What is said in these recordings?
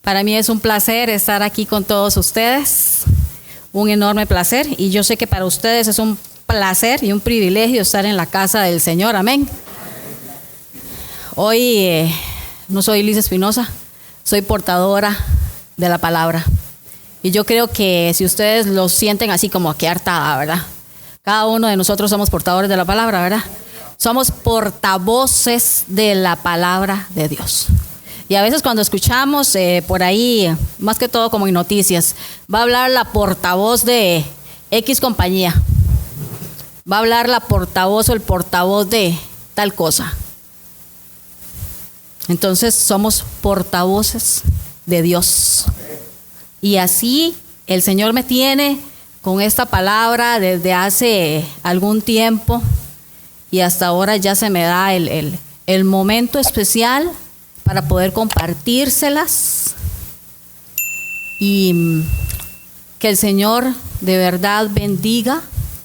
Para mí es un placer estar aquí con todos ustedes, un enorme placer, y yo sé que para ustedes es un placer y un privilegio estar en la casa del Señor, amén. Hoy no soy Liz Espinosa, soy portadora de la palabra, y yo creo que si ustedes lo sienten así como que hartada, ¿verdad? Cada uno de nosotros somos portadores de la palabra, ¿verdad? Somos portavoces de la palabra de Dios. Y a veces cuando escuchamos por ahí, más que todo como en noticias, va a hablar la portavoz de X compañía, va a hablar la portavoz o el portavoz de tal cosa. Entonces somos portavoces de Dios. Y así el Señor me tiene con esta palabra desde hace algún tiempo, y hasta ahora ya se me da el momento especial para poder compartírselas, y que el Señor de verdad bendiga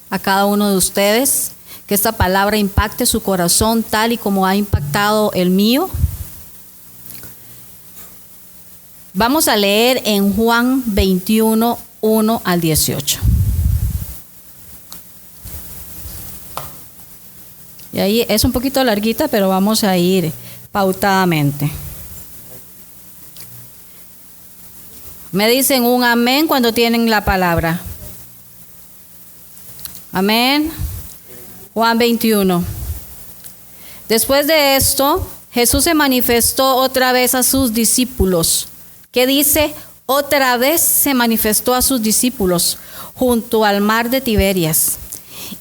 a cada uno de ustedes, que esta palabra impacte su corazón tal y como ha impactado el mío. Vamos a leer en Juan 21, 1 al 18. Y ahí es un poquito larguita, pero vamos a ir pautadamente. Me dicen un amén cuando tienen la palabra. Amén. Juan 21. Después de esto, Jesús se manifestó otra vez a sus discípulos. ¿Qué dice? Otra vez se manifestó a sus discípulos junto al mar de Tiberias,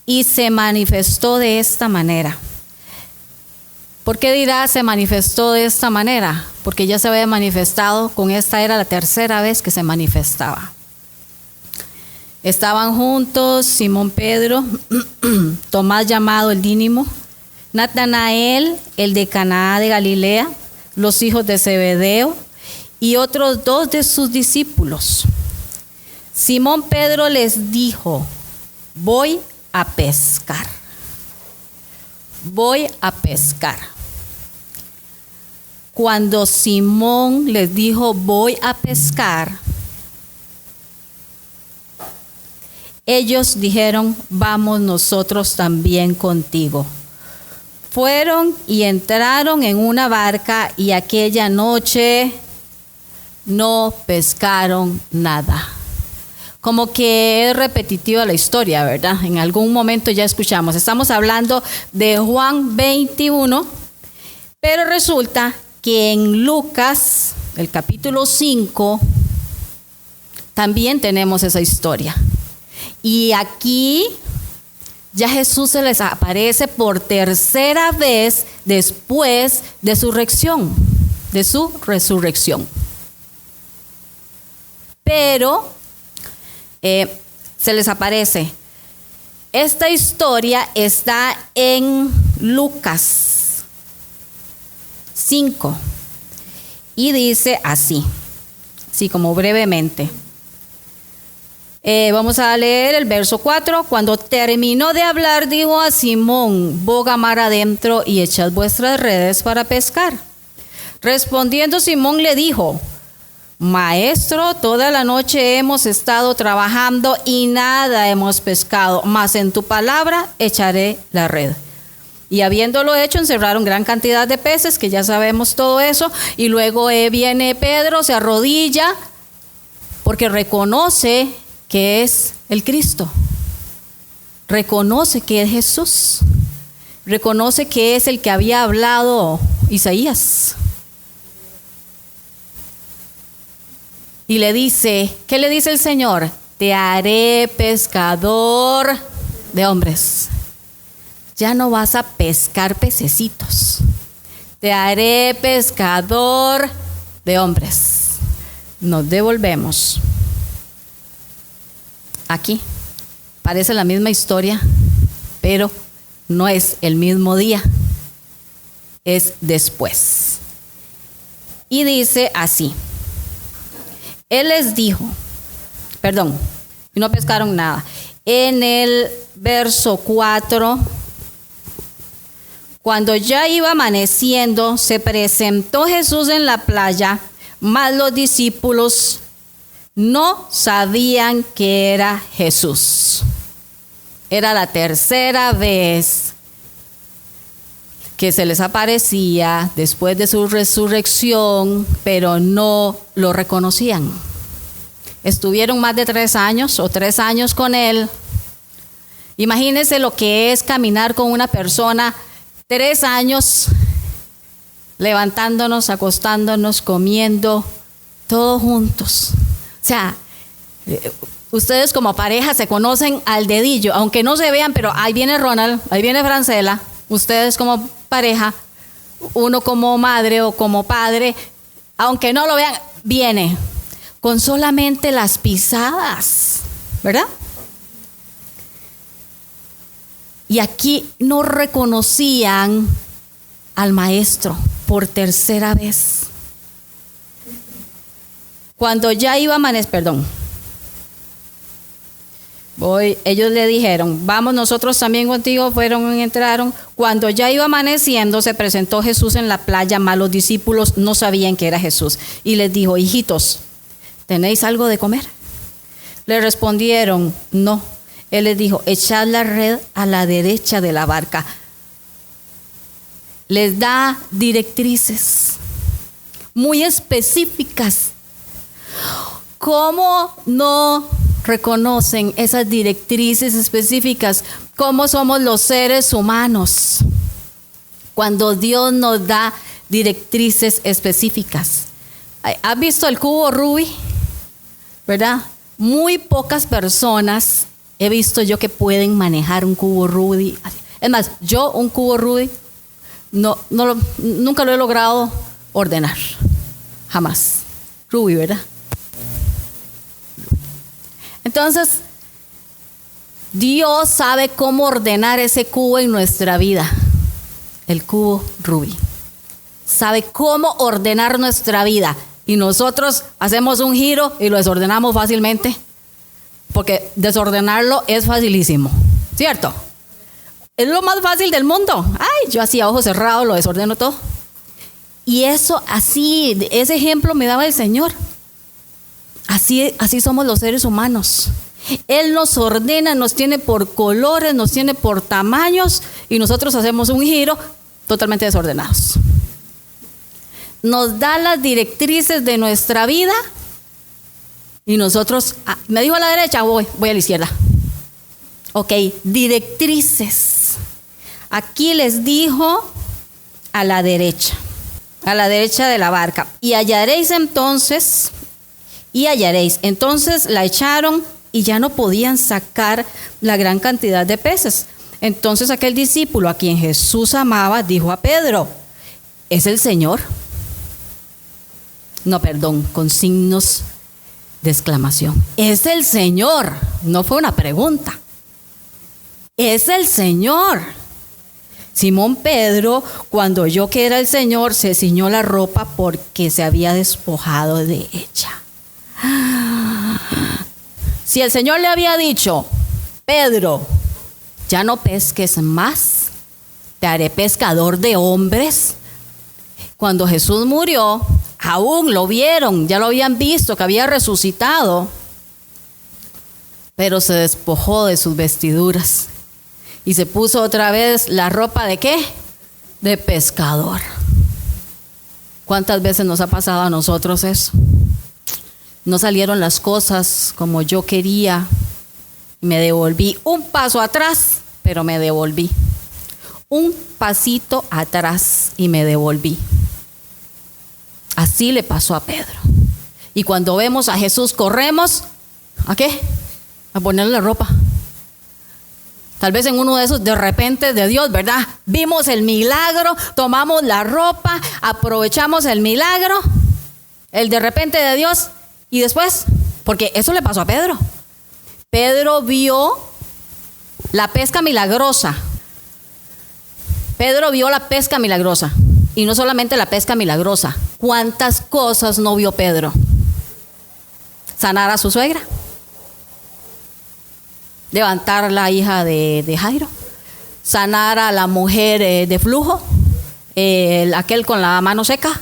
y se manifestó de esta manera. ¿Por qué dirá se manifestó de esta manera? Porque ya se había manifestado, con esta era la tercera vez que se manifestaba. Estaban juntos Simón Pedro, Tomás llamado el Dídimo, Natanael, el de Caná de Galilea, los hijos de Zebedeo y otros dos de sus discípulos. Simón Pedro les dijo: voy a pescar. Voy a pescar. Cuando Simón les dijo voy a pescar, ellos dijeron: vamos nosotros también contigo. Fueron y entraron en una barca, y aquella noche no pescaron nada. Como que es repetitiva la historia, ¿verdad? En algún momento ya escuchamos. Estamos hablando de Juan 21, pero resulta que en Lucas, el capítulo 5, también tenemos esa historia. Y aquí ya Jesús se les aparece por tercera vez después de su resurrección. Pero se les aparece. Esta historia está en Lucas 5 y dice así como brevemente. Vamos a leer el verso 4. Cuando terminó de hablar, dijo a Simón: boga mar adentro y echad vuestras redes para pescar. Respondiendo Simón le dijo: Maestro, toda la noche hemos estado trabajando y nada hemos pescado, mas en tu palabra echaré la red. Y habiéndolo hecho, encerraron gran cantidad de peces, que ya sabemos todo eso, y luego viene Pedro, se arrodilla, porque reconoce que es el Cristo, reconoce que es Jesús, reconoce que es el que había hablado Isaías. Y le dice, ¿qué le dice el Señor? Te haré pescador de hombres. ya no vas a pescar pececitos. Te haré pescador de hombres. Nos devolvemos. Aquí parece la misma historia, pero no es el mismo día, es después. Y dice así: Él les dijo, y no pescaron nada. En el verso 4, cuando ya iba amaneciendo, se presentó Jesús en la playa, mas los discípulos no sabían que era Jesús. Era la tercera vez que se les aparecía después de su resurrección, pero no lo reconocían. Estuvieron más de 3 años o 3 años con él. Imagínense lo que es caminar con una persona 3 años, levantándonos, acostándonos, comiendo, todos juntos. O sea, ustedes como pareja se conocen al dedillo, aunque no se vean, pero ahí viene Ronald, ahí viene Francela. Ustedes como pareja, uno como madre o como padre, aunque no lo vean, viene con solamente las pisadas, ¿verdad? Y aquí no reconocían al maestro por tercera vez. Cuando ya iba a amanecer, ellos le dijeron, vamos nosotros también contigo, fueron y entraron. Cuando ya iba amaneciendo, se presentó Jesús en la playa, mas los discípulos no sabían que era Jesús. Y les dijo, hijitos, ¿tenéis algo de comer? Le respondieron, no. Él les dijo, echad la red a la derecha de la barca. Les da directrices muy específicas. ¿Cómo no reconocen esas directrices específicas? ¿Cómo somos los seres humanos cuando Dios nos da directrices específicas? ¿Has visto el cubo Rubik? ¿Verdad? Muy pocas personas he visto yo que pueden manejar un cubo Rubik. Es más, yo un cubo Rubik nunca lo he logrado ordenar. Jamás. Rubik, ¿verdad? Entonces, Dios sabe cómo ordenar ese cubo en nuestra vida. El cubo Rubik. Sabe cómo ordenar nuestra vida. Y nosotros hacemos un giro y lo desordenamos fácilmente. Porque desordenarlo es facilísimo. ¿Cierto? Es lo más fácil del mundo. Ay, yo hacía ojos cerrados, lo desordeno todo. Y eso así, ese ejemplo me daba el Señor. Así somos los seres humanos. Él nos ordena, nos tiene por colores, nos tiene por tamaños y nosotros hacemos un giro totalmente desordenados. Nos da las directrices de nuestra vida y nosotros, me dijo a la derecha, voy a la izquierda. Ok, directrices. Aquí les dijo a la derecha de la barca. Y hallaréis. Entonces la echaron y ya no podían sacar la gran cantidad de peces. Entonces aquel discípulo a quien Jesús amaba dijo a Pedro, ¿es el Señor? No, perdón, con signos de exclamación. Es el Señor, no fue una pregunta. Es el Señor. Simón Pedro, cuando oyó que era el Señor, se ciñó la ropa porque se había despojado de ella. Si el Señor le había dicho, Pedro, ya no pesques más, te haré pescador de hombres. Cuando Jesús murió, aún lo vieron, ya lo habían visto, que había resucitado, pero se despojó de sus vestiduras y se puso otra vez la ropa ¿de qué? De pescador. ¿Cuántas veces nos ha pasado a nosotros eso? No salieron las cosas como yo quería, me devolví un paso atrás, pero me devolví. Un pasito atrás y me devolví. Así le pasó a Pedro. Y cuando vemos a Jesús, corremos, ¿a qué? A ponerle la ropa. Tal vez en uno de esos de repente de Dios, ¿verdad? Vimos el milagro, tomamos la ropa, aprovechamos el milagro, el de repente de Dios, y después, porque eso le pasó a Pedro. Pedro vio la pesca milagrosa. Pedro vio la pesca milagrosa. Y no solamente la pesca milagrosa. ¿Cuántas cosas no vio Pedro? Sanar a su suegra. Levantar la hija de Jairo. Sanar a la mujer de flujo. Aquel con la mano seca.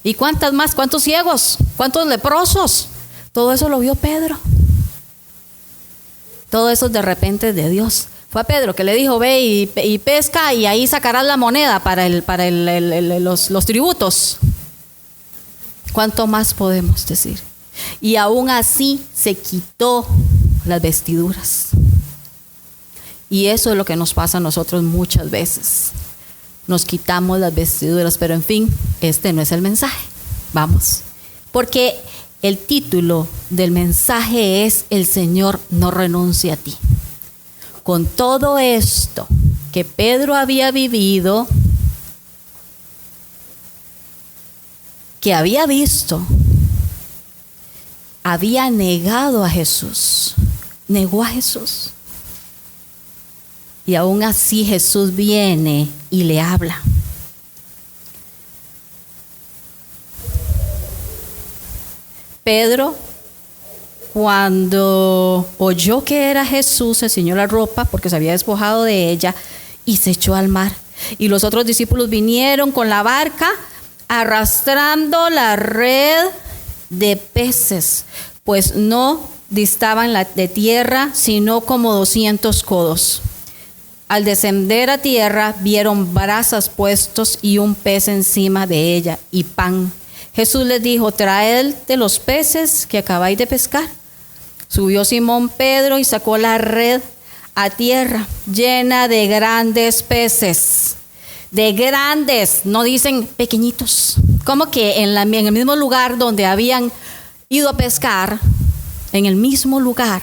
¿Y cuántas más? ¿Cuántos ciegos? ¿Cuántos leprosos? Todo eso lo vio Pedro. Todo eso de repente de Dios. Fue a Pedro que le dijo, ve y pesca y ahí sacarás la moneda para los tributos. ¿Cuánto más podemos decir? Y aún así se quitó las vestiduras. Y eso es lo que nos pasa a nosotros muchas veces. Nos quitamos las vestiduras, pero en fin, este no es el mensaje. Vamos. Porque el título del mensaje es El Señor no renuncia a ti. Con todo esto que Pedro había vivido, que había visto, había negado a Jesús, negó a Jesús. Y aún así Jesús viene y le habla. Pedro, cuando oyó que era Jesús, se ciñó la ropa porque se había despojado de ella y se echó al mar. Y los otros discípulos vinieron con la barca arrastrando la red de peces, pues no distaban de tierra sino como 200 codos. Al descender a tierra vieron brasas puestos y un pez encima de ella y pan. Jesús les dijo, traed de los peces que acabáis de pescar. Subió Simón Pedro y sacó la red a tierra llena de grandes peces. De grandes, no dicen pequeñitos. Como que en el mismo lugar donde habían ido a pescar, en el mismo lugar,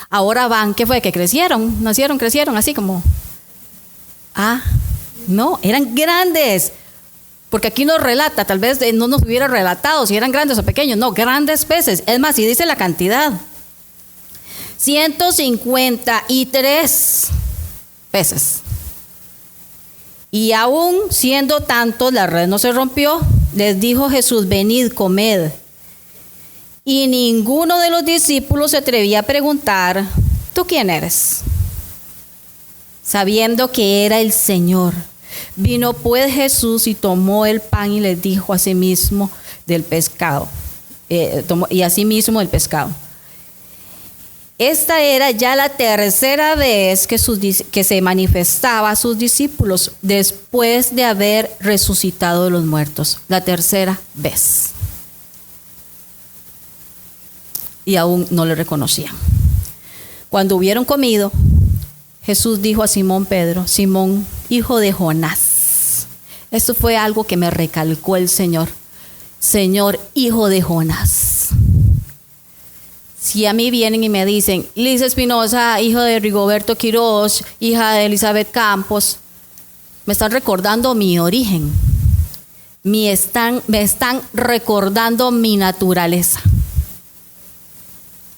ahora van, ¿qué fue? Que crecieron, nacieron, crecieron, así como, no, eran grandes. Porque aquí nos relata, tal vez no nos hubiera relatado si eran grandes o pequeños, no, grandes peces. Es más, y dice la cantidad, 153 peces. Y aún siendo tantos, la red no se rompió. Les dijo Jesús, venid, comed. Y ninguno de los discípulos se atrevía a preguntar, ¿tú quién eres? Sabiendo que era el Señor. Vino pues Jesús y tomó el pan y les dijo asimismo del pescado. Y asimismo el pescado. Esta era ya la tercera vez que se manifestaba a sus discípulos después de haber resucitado de los muertos. La tercera vez. Y aún no le reconocían. Cuando hubieron comido, Jesús dijo a Simón Pedro, Simón, hijo de Jonás. Esto fue algo que me recalcó el Señor. Señor, hijo de Jonás. Si a mí vienen y me dicen, Liz Espinosa, hijo de Rigoberto Quiroz, hija de Elizabeth Campos, me están recordando mi origen. Me están recordando mi naturaleza.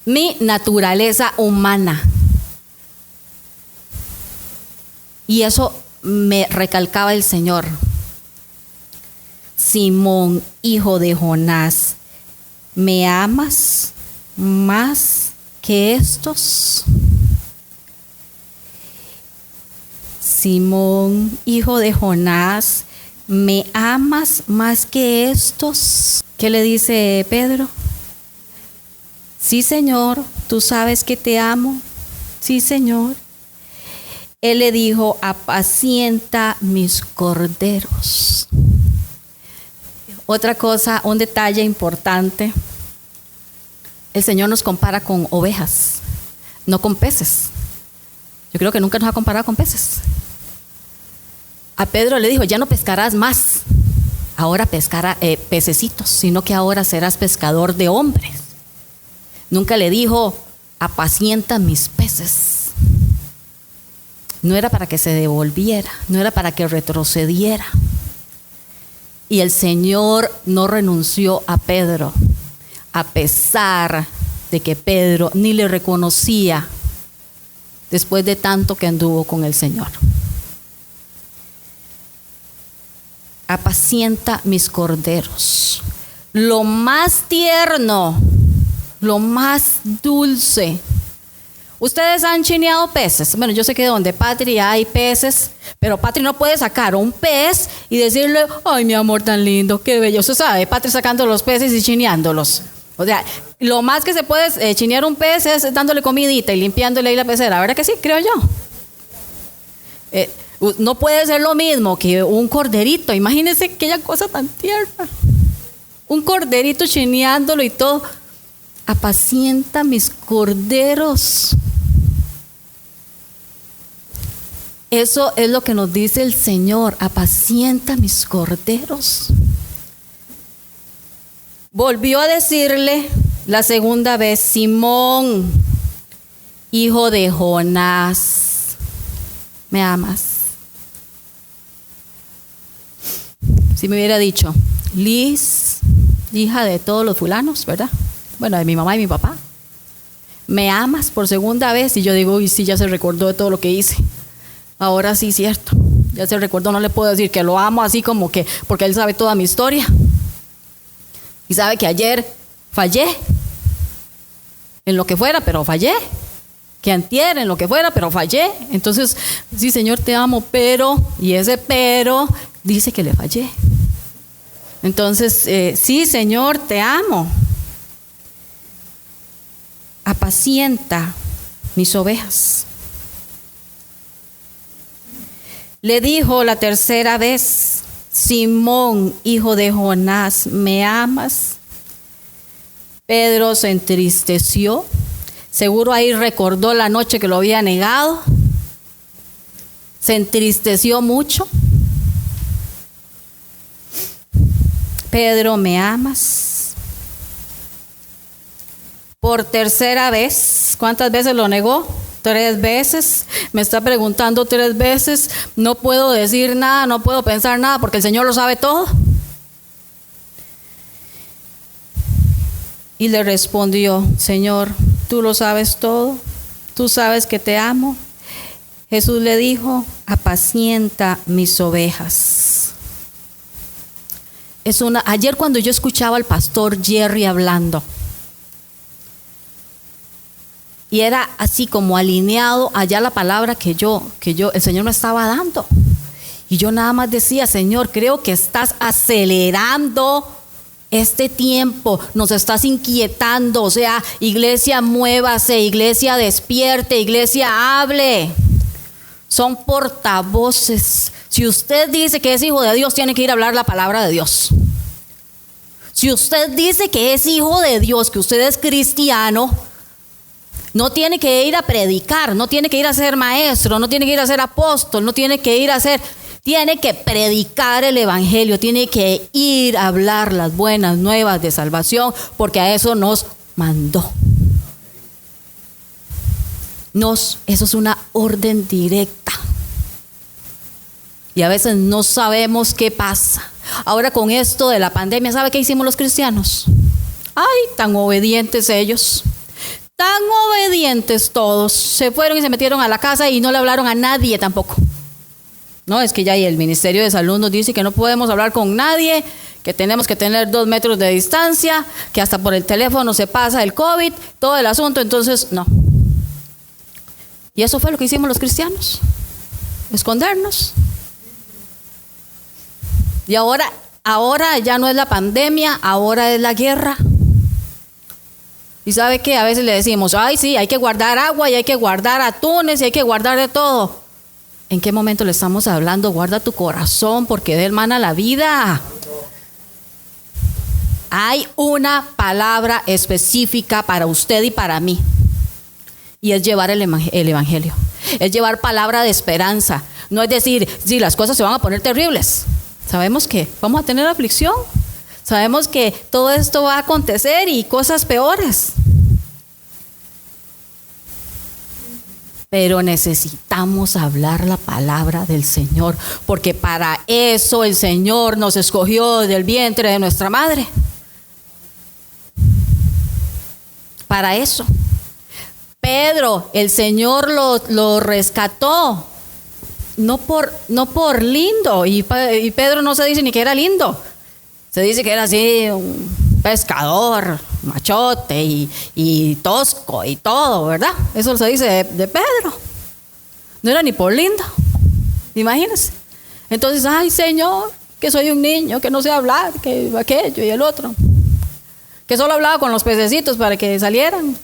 Mi naturaleza humana. Y eso me recalcaba el Señor. Simón, hijo de Jonás, ¿me amas más que estos? Simón, hijo de Jonás, ¿me amas más que estos? ¿Qué le dice Pedro? Sí, Señor, tú sabes que te amo. Sí, Señor. Él le dijo, apacienta mis corderos. Otra cosa, un detalle importante. El Señor nos compara con ovejas, no con peces. Yo creo que nunca nos ha comparado con peces. A Pedro le dijo, ya no pescarás más. Ahora pescarás pececitos, sino que ahora serás pescador de hombres. Nunca le dijo, apacienta mis peces. no era para que se devolviera, no era para que retrocediera. Y el Señor no renunció a Pedro, a pesar de que Pedro ni le reconocía después de tanto que anduvo con el Señor. Apacienta mis corderos. Lo más tierno, lo más dulce. Ustedes han chineado peces. Bueno, yo sé que donde Patri hay peces, pero Patri no puede sacar un pez y decirle, ay, mi amor tan lindo, qué bello. Usted sabe, Patri sacando los peces y chineándolos. O sea, lo más que se puede chinear un pez es dándole comidita y limpiándole ahí la pecera. ¿Verdad que sí? Creo yo. No puede ser lo mismo que un corderito. Imagínense aquella cosa tan tierna. Un corderito chineándolo y todo. Apacienta mis corderos. Eso es lo que nos dice el Señor. Apacienta mis corderos. Volvió a decirle la segunda vez, Simón, hijo de Jonás, ¿me amas? Si me hubiera dicho, Liz, hija de todos los fulanos, ¿verdad? Bueno, de mi mamá y mi papá. ¿Me amas por segunda vez? Y yo digo, uy, sí, ya se recordó de todo lo que hice. Ahora sí, cierto. Ya se recordó, no le puedo decir que lo amo así como que, porque él sabe toda mi historia. Y sabe que ayer fallé. En lo que fuera, pero fallé. Que antier, en lo que fuera, pero fallé. Entonces, sí, Señor, te amo, pero, y ese pero dice que le fallé. Entonces, sí, Señor, te amo. Apacienta mis ovejas. Le dijo la tercera vez, Simón, hijo de Jonás, ¿me amas? Pedro se entristeció. Seguro ahí recordó la noche que lo había negado. Se entristeció mucho. Pedro, ¿me amas? Por tercera vez. ¿Cuántas veces lo negó? 3 veces. Me está preguntando 3 veces. No puedo decir nada, no puedo pensar nada porque el Señor lo sabe todo. Y le respondió, Señor, tú lo sabes todo. Tú sabes que te amo. Jesús le dijo, apacienta mis ovejas. Ayer cuando yo escuchaba al pastor Jerry hablando, y era así como alineado allá la palabra que el Señor me estaba dando. Y yo nada más decía, Señor, creo que estás acelerando este tiempo, nos estás inquietando. O sea, iglesia, muévase, iglesia, despierte, iglesia, hable. Son portavoces. Si usted dice que es hijo de Dios, tiene que ir a hablar la palabra de Dios. Si usted dice que es hijo de Dios, que usted es cristiano, no tiene que ir a predicar, no tiene que ir a ser maestro, no tiene que ir a ser apóstol, no tiene que ir a ser, tiene que predicar el evangelio, tiene que ir a hablar las buenas nuevas de salvación, porque a eso nos mandó. Eso es una orden directa. Y a veces no sabemos qué pasa. Ahora con esto de la pandemia, ¿sabe qué hicimos los cristianos? Ay, tan obedientes ellos. Tan obedientes todos. Se fueron y se metieron a la casa y no le hablaron a nadie tampoco. No, es que ya el Ministerio de Salud nos dice que no podemos hablar con nadie, que tenemos que tener 2 metros de distancia, que hasta por el teléfono se pasa el COVID, todo el asunto, entonces no. Y eso fue lo que hicimos los cristianos. Escondernos. Y ahora ya no es la pandemia, ahora es la guerra. Y sabe que a veces le decimos, ay sí, hay que guardar agua y hay que guardar atunes y hay que guardar de todo. ¿En qué momento le estamos hablando? Guarda tu corazón porque de él mana la vida. Hay una palabra específica para usted y para mí. Y es llevar el evangelio. Es llevar palabra de esperanza. No es decir, sí, las cosas se van a poner terribles. Sabemos que vamos a tener aflicción. Sabemos que todo esto va a acontecer y cosas peores. Pero necesitamos hablar la palabra del Señor, porque para eso el Señor nos escogió del vientre de nuestra madre. Para eso. Pedro, el Señor lo rescató, no por lindo, y Pedro no se dice ni que era lindo, se dice que era así un pescador, machote y tosco y todo, ¿verdad? Eso se dice de Pedro. No era ni por lindo, imagínense. Entonces, ay Señor, que soy un niño, que no sé hablar, que aquello y el otro, que solo hablaba con los pececitos para que salieran.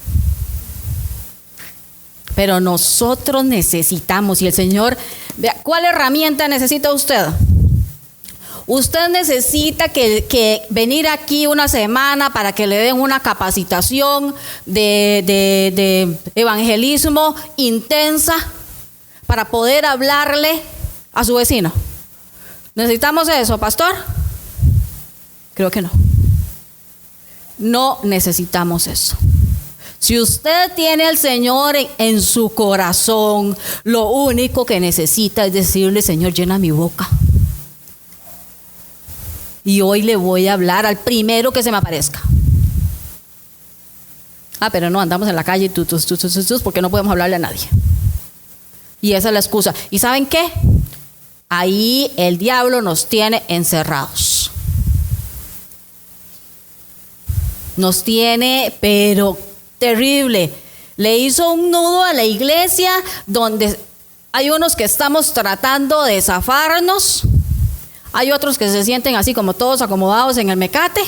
Pero nosotros necesitamos, y el Señor, ¿cuál herramienta necesita usted? Usted necesita que venir aquí una semana para que le den una capacitación de evangelismo intensa para poder hablarle a su vecino. ¿Necesitamos eso, pastor? Creo que no. No necesitamos eso. Si usted tiene al Señor en su corazón, lo único que necesita es decirle: Señor, llena mi boca. Y hoy le voy a hablar al primero que se me aparezca. Pero no, andamos en la calle porque no podemos hablarle a nadie. Y esa es la excusa. ¿Y saben qué? Ahí el diablo nos tiene encerrados. Nos tiene, pero terrible. Le hizo un nudo a la iglesia donde hay unos que estamos tratando de zafarnos. Hay otros que se sienten así como todos acomodados en el mecate.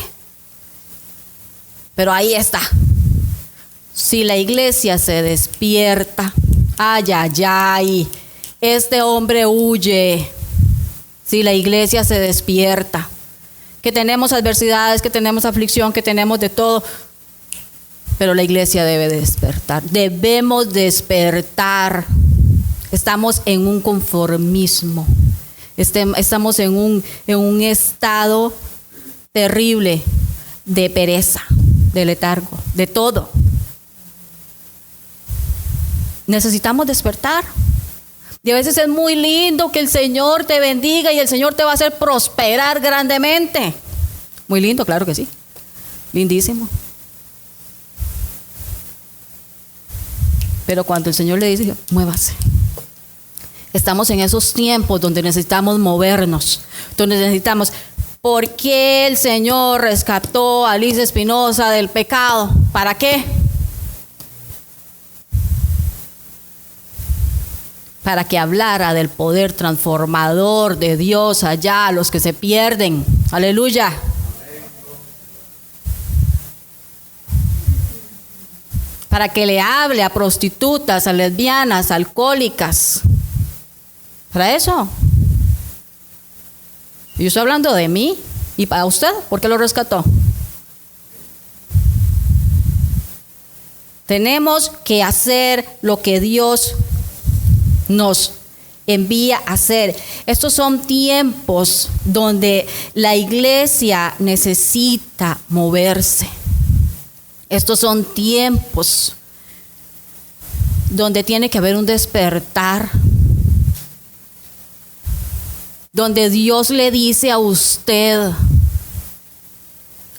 Pero ahí está. Si la iglesia se despierta, ay, ay, ay, este hombre huye. Si la iglesia se despierta, que tenemos adversidades, que tenemos aflicción, que tenemos de todo, pero la iglesia debe despertar. Debemos despertar. Estamos en un conformismo. Estamos en un estado terrible de pereza, de letargo, de todo. Necesitamos despertar. Y a veces es muy lindo que el Señor te bendiga y el Señor te va a hacer prosperar grandemente. Muy lindo, claro que sí. Lindísimo. Pero cuando el Señor le dice: muévase. Estamos en esos tiempos donde necesitamos movernos, donde necesitamos. ¿Por qué el Señor rescató a Liz Espinosa del pecado? ¿Para qué? Para que hablara del poder transformador de Dios allá a los que se pierden. Aleluya. Para que le hable a prostitutas, a lesbianas, a alcohólicas. Para eso. Yo estoy hablando de mí y para usted, ¿por qué lo rescató? Tenemos que hacer lo que Dios nos envía a hacer. Estos son tiempos donde la iglesia necesita moverse. Estos son tiempos donde tiene que haber un despertar, donde Dios le dice a usted: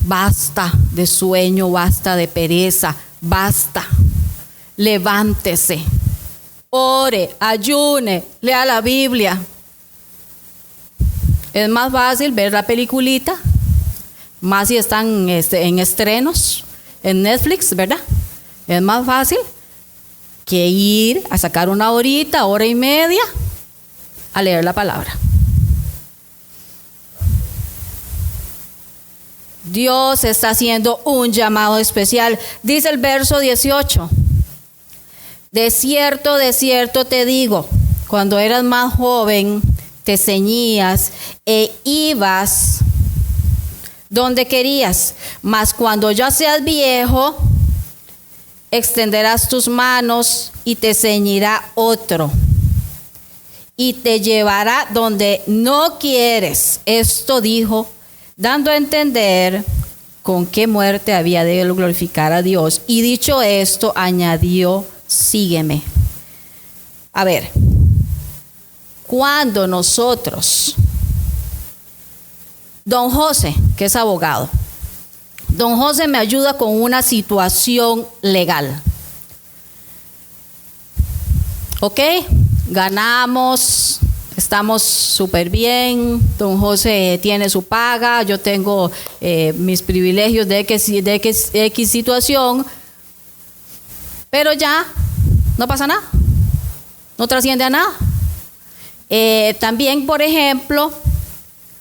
basta de sueño, basta de pereza, basta, levántese, ore, ayune, lea la Biblia. Es más fácil ver la peliculita, más si están en estrenos, en Netflix, ¿verdad? Es más fácil que ir a sacar una horita, hora y media, a leer la palabra. Dios está haciendo un llamado especial. Dice el verso 18: de cierto te digo, cuando eras más joven, te ceñías e ibas donde querías, mas cuando ya seas viejo, extenderás tus manos y te ceñirá otro y te llevará donde no quieres. Esto dijo, dando a entender con qué muerte había de glorificar a Dios. Y dicho esto, añadió: sígueme. A ver, cuando nosotros, don José, que es abogado, don José me ayuda con una situación legal. ¿Ok? Ganamos, estamos súper bien, don José tiene su paga, yo tengo mis privilegios de X situación, pero ya no pasa nada, no trasciende a nada. También, por ejemplo,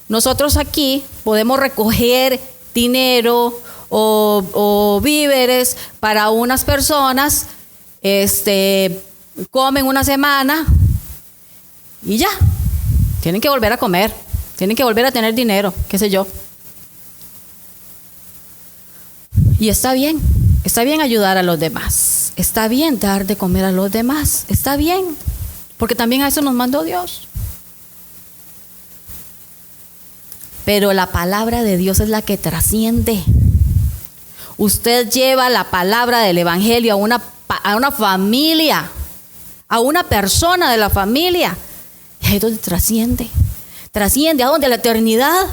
nosotros aquí podemos recoger dinero o víveres para unas personas, comen una semana y ya, tienen que volver a comer, tienen que volver a tener dinero, qué sé yo. Y está bien ayudar a los demás, está bien dar de comer a los demás, está bien, porque también a eso nos mandó Dios. Pero la palabra de Dios es la que trasciende. Usted lleva la palabra del evangelio a una familia, a una persona de la familia, y ahí es donde trasciende. Trasciende a donde la eternidad.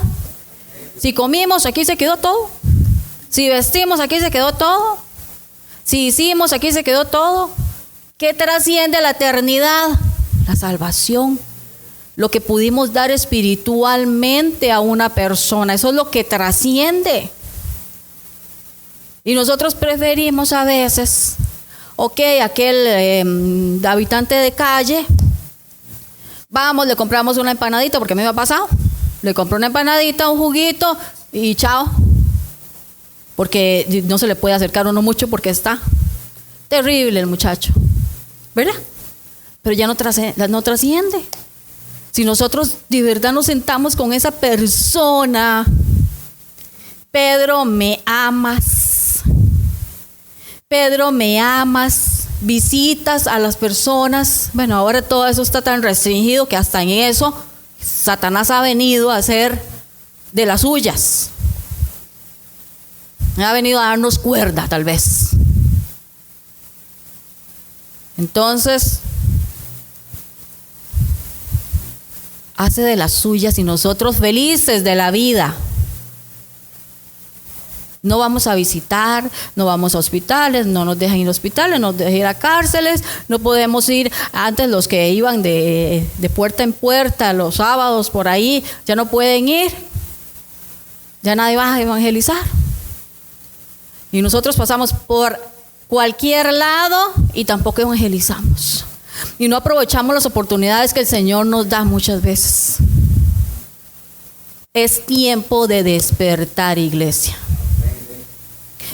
Si comimos, aquí se quedó todo. Si vestimos, aquí se quedó todo. Si hicimos, aquí se quedó todo. ¿Qué trasciende a la eternidad? La salvación. Lo que pudimos dar espiritualmente a una persona. Eso es lo que trasciende. Y nosotros preferimos a veces, aquel habitante de calle, vamos, le compramos una empanadita, porque a mí me ha pasado. Le compré una empanadita, un juguito y chao. Porque no se le puede acercar uno mucho porque está terrible el muchacho, ¿verdad? Pero ya no trasciende. Si nosotros de verdad nos sentamos con esa persona, Pedro, ¿me amas? Pedro, ¿me amas? Visitas a las personas. Bueno, ahora todo eso está tan restringido que hasta en eso Satanás ha venido a hacer de las suyas. Ha venido a darnos cuerda, tal vez. Entonces, hace de las suyas y nosotros felices de la vida. No vamos a visitar, no vamos a hospitales, no nos dejan ir a hospitales, nos dejan ir a cárceles, no podemos ir. Antes los que iban de puerta en puerta los sábados por ahí, ya no pueden ir, ya nadie va a evangelizar. Y nosotros pasamos por cualquier lado y tampoco evangelizamos. Y no aprovechamos las oportunidades que el Señor nos da muchas veces. Es tiempo de despertar, iglesia.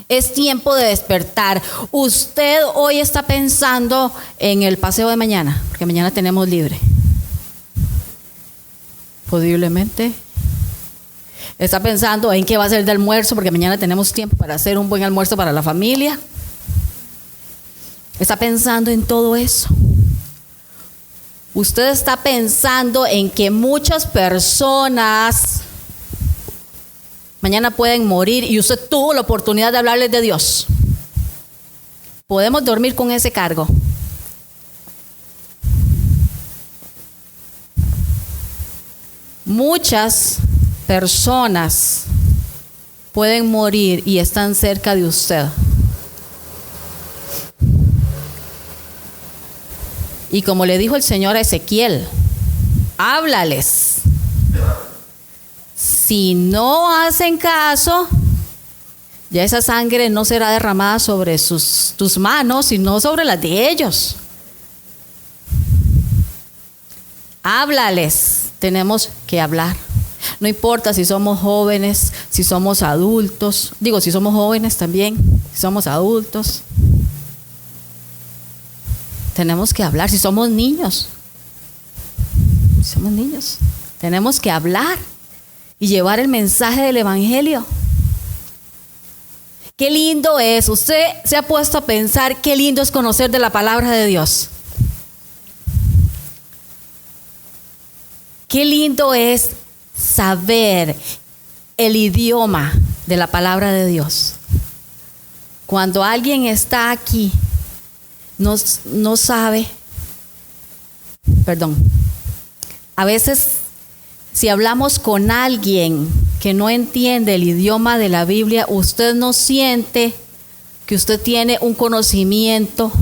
Es tiempo de despertar. Usted hoy está pensando en el paseo de mañana, porque mañana tenemos libre. Posiblemente. Está pensando en qué va a ser de almuerzo, porque mañana tenemos tiempo para hacer un buen almuerzo para la familia. Está pensando en todo eso. Usted está pensando en que muchas personas mañana pueden morir y usted tuvo la oportunidad de hablarles de Dios. Podemos dormir con ese cargo. Muchas personas pueden morir y están cerca de usted. Y como le dijo el Señor a Ezequiel, háblales. Si no hacen caso, ya esa sangre no será derramada sobre tus manos, sino sobre las de ellos. Háblales, tenemos que hablar. No importa si somos jóvenes, si somos adultos, si somos jóvenes también, si somos adultos. Tenemos que hablar, si somos niños, tenemos que hablar y llevar el mensaje del evangelio. Qué lindo es, usted se ha puesto a pensar qué lindo es conocer de la palabra de Dios. Qué lindo es saber el idioma de la palabra de Dios. Cuando alguien está aquí, no sabe A veces, si hablamos con alguien que no entiende el idioma de la Biblia, usted no siente que usted tiene un conocimiento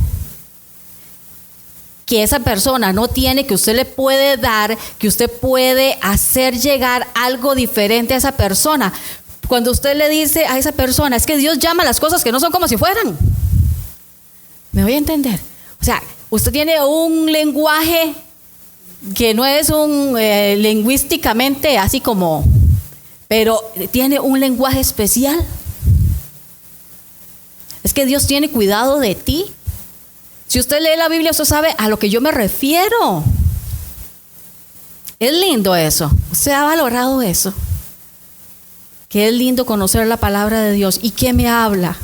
que esa persona no tiene, que usted le puede dar, que usted puede hacer llegar algo diferente a esa persona. Cuando usted le dice a esa persona, es que Dios llama las cosas que no son como si fueran. ¿Me voy a entender? O sea, usted tiene un lenguaje que no es lingüísticamente así como, pero tiene un lenguaje especial. Es que Dios tiene cuidado de ti. Si usted lee la Biblia, usted sabe a lo que yo me refiero. Es lindo eso. Usted ha valorado eso. Que es lindo conocer la palabra de Dios. ¿Y qué me habla?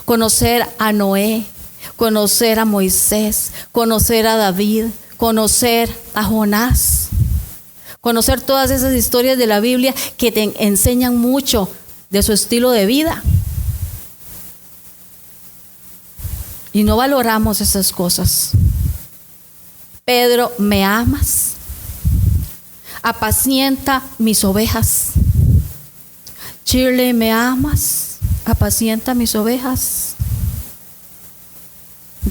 Conocer a Noé, conocer a Moisés, conocer a David, conocer a Jonás. Conocer todas esas historias de la Biblia que te enseñan mucho de su estilo de vida. Y no valoramos esas cosas. Pedro, ¿me amas? Apacienta mis ovejas. Shirley, ¿me amas? Apacienta mis ovejas.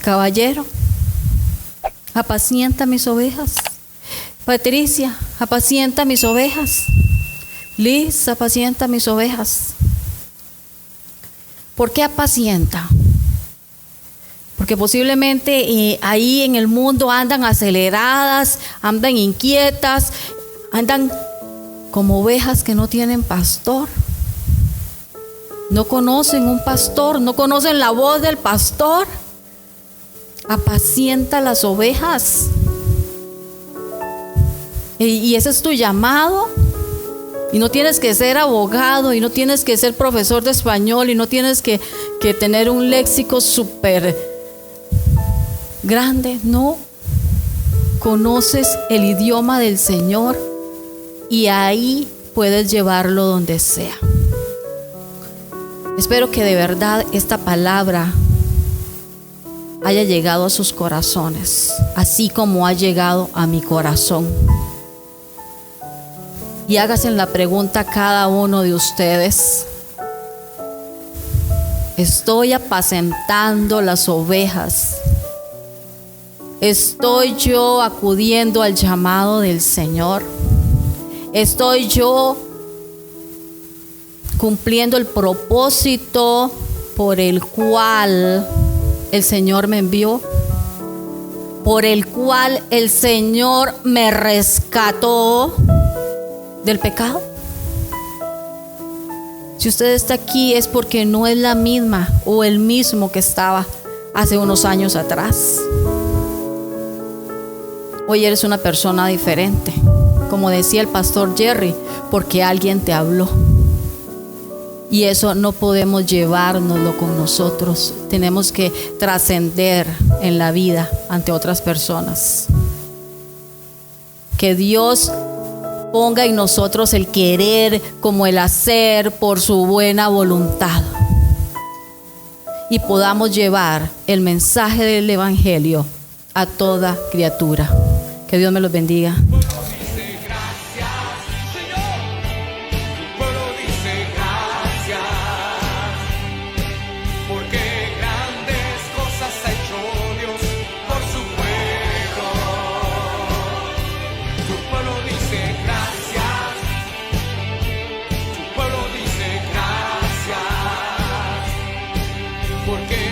Caballero, apacienta mis ovejas. Patricia, apacienta mis ovejas. Liz, apacienta mis ovejas. ¿Por qué apacienta? Porque posiblemente ahí en el mundo andan aceleradas, andan inquietas, andan como ovejas que no tienen pastor. No conocen un pastor, no conocen la voz del pastor. Apacienta las ovejas. Y ese es tu llamado. Y no tienes que ser abogado, y no tienes que ser profesor de español, y no tienes que tener un léxico súper grande. No. Conoces el idioma del Señor y ahí puedes llevarlo donde sea. Espero que de verdad esta palabra haya llegado a sus corazones, así como ha llegado a mi corazón. Y háganse la pregunta a cada uno de ustedes: ¿estoy apacentando las ovejas? ¿Estoy yo acudiendo al llamado del Señor? ¿Estoy yo cumpliendo el propósito por el cual el Señor me envió? Por el cual el Señor me rescató del pecado. Si usted está aquí es porque no es la misma o el mismo que estaba hace unos años atrás. Hoy eres una persona diferente, como decía el pastor Jerry, porque alguien te habló. Y eso no podemos llevárnoslo con nosotros. Tenemos que trascender en la vida ante otras personas. Que Dios ponga en nosotros el querer como el hacer por su buena voluntad. Y podamos llevar el mensaje del Evangelio a toda criatura. Que Dios me los bendiga. Porque